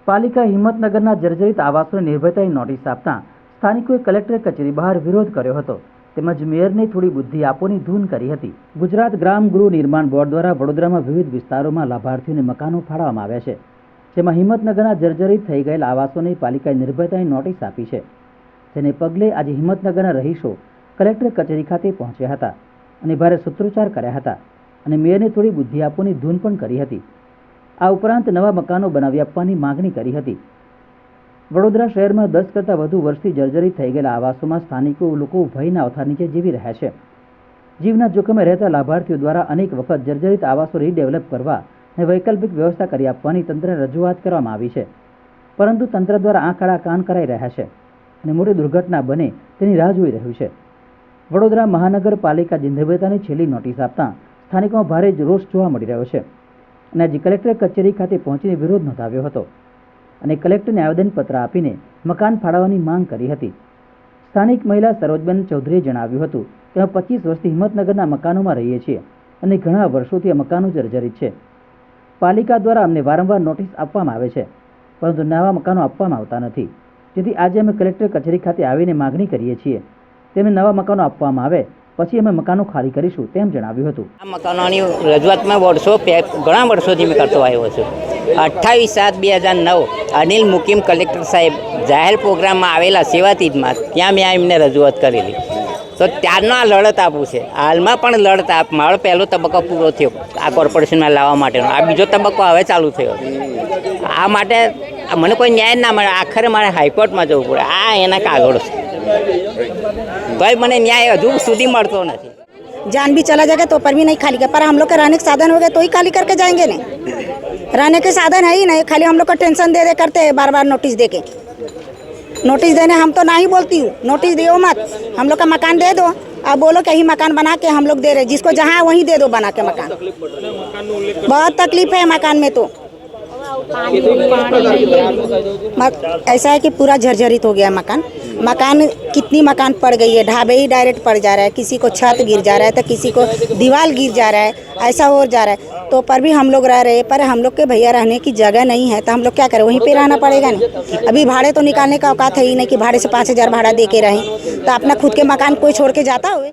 પાલિકા હિંમતનગરના જર્જરિત આવાસોને નિર્ભયતાની નોટિસ આપતા સ્થાનિકોએ કલેક્ટર કચેરી બહાર વિરોધ કર્યો હતો તેમજ મેયરને થોડી બુદ્ધિ આપોની ધૂન કરી હતી। ગુજરાત ગ્રામ ગૃહ નિર્માણ બોર્ડ દ્વારા વડોદરામાં વિવિધ વિસ્તારોમાં લાભાર્થીઓને મકાનો ફાળવવામાં આવ્યા છે, જેમાં હિંમતનગરના જર્જરિત થઈ ગયેલા આવાસોને પાલિકાએ નિર્ભયતાની નોટિસ આપી છે, જેને પગલે આજે હિંમતનગરના રહીશો કલેક્ટર કચેરી ખાતે પહોંચ્યા હતા અને ભારે સૂત્રોચ્ચાર કર્યા હતા અને મેયરને થોડી બુદ્ધિ આપોની ધૂન પણ કરી હતી। આ ઉપરાંત નવા મકાનો બનાવી આપવાની માંગણી કરી હતી। વડોદરા શહેરમાં 10 કરતાં વધુ વર્ષથી જર્જરિત થઈ ગયેલા આવાસોમાં સ્થાનિકો લોકો ભયના ઓથાર નીચે જીવી રહ્યા છે। જીવના જોખમે રહેતા લાભાર્થીઓ દ્વારા અનેક વખત જર્જરિત આવાસો રીડેવલપ કરવા અને વૈકલ્પિક વ્યવસ્થા કરી આપવાની તંત્રને રજૂઆત કરવામાં આવી છે, પરંતુ તંત્ર દ્વારા આંખ આડા કાન કરાઈ રહ્યા છે અને મોટી દુર્ઘટના બને તેની રાહ જોઈ રહ્યું છે। વડોદરા મહાનગરપાલિકા નિર્ભયતાની છેલ્લી નોટિસ આપતા સ્થાનિકોમાં ભારે રોષ જોવા મળી રહ્યો છે અને આજે કલેક્ટર કચેરી ખાતે પહોંચીને વિરોધ નોંધાવ્યો હતો અને કલેક્ટરને આવેદનપત્ર આપીને મકાન ફાળવવાની માંગ કરી હતી। સ્થાનિક મહિલા સરોજબેન ચૌધરીએ જણાવ્યું હતું કે અમે 25 વર્ષથી હિંમતનગરના મકાનોમાં રહીએ છીએ અને ઘણા વર્ષોથી આ મકાનો જર્જરિત છે। પાલિકા દ્વારા અમને વારંવાર નોટિસ આપવામાં આવે છે, પરંતુ નવા મકાનો આપવામાં આવતા નથી, જેથી આજે અમે કલેક્ટર કચેરી ખાતે આવીને માગણી કરીએ છીએ તેમને નવા મકાનો આપવામાં આવે પછી અમે મકાનો ખાલી કરીશું તેમ જણાવ્યું હતું। આ મકાનોની રજૂઆત મેં ઘણા વર્ષોથી મેં કરતો આવ્યો છું। 28/7/2009 અનિલ મુકીમ કલેક્ટર સાહેબ જાહેર પ્રોગ્રામમાં આવેલા સેવાતીતમાં ત્યાં મેં એમને રજૂઆત કરેલી, તો ત્યારનો આ લડત આપું છે। હાલમાં પણ લડત આપ મારો પહેલો તબક્કો પૂરો થયો આ કોર્પોરેશનમાં લાવવા માટેનો, આ બીજો તબક્કો હવે ચાલુ થયો। આ માટે મને કોઈ ન્યાય ના મળે, આખરે મારે હાઈકોર્ટમાં જવું પડે। આ એના કાગળો છે, भाई मैंने न्याय हजू सुधी मरतो नहीं। जान भी चला जाएगा तो पर भी नहीं खाली कर, पर हम लोग के रहने के साधन हो गए तो ही खाली करके जाएंगे नहीं। रहने के साधन है ही नहीं, खाली हम लोग को टेंशन दे दे करते हैं, बार बार नोटिस दे के। नोटिस देने हम तो ना ही बोलती हूँ, नोटिस दियो मत, हम लोग का मकान दे दो। अब बोलो कि यही मकान बना के हम लोग दे रहे, जिसको जहाँ है वहीं दे दो बना के मकान। बहुत तकलीफ है मकान में, तो ऐसा है कि पूरा जर्जरित हो गया मकान। मकान कितनी मकान पड़ गई है, ढाबे ही डायरेक्ट पड़ जा रहा है, किसी को छत गिर जा रहा है तो किसी को दीवार गिर जा रहा है, ऐसा हो जा रहा है। तो पर भी हम लोग रह रहे हैं, पर हम लोग के भैया रहने की जगह नहीं है तो हम लोग क्या करें, वहीं पे रहना पड़ेगा नहीं। अभी भाड़े तो निकालने का औकात है ही नहीं कि भाड़े से 5,000 भाड़ा दे के रहें, तो अपना खुद के मकान कोई छोड़ के जाता हुए।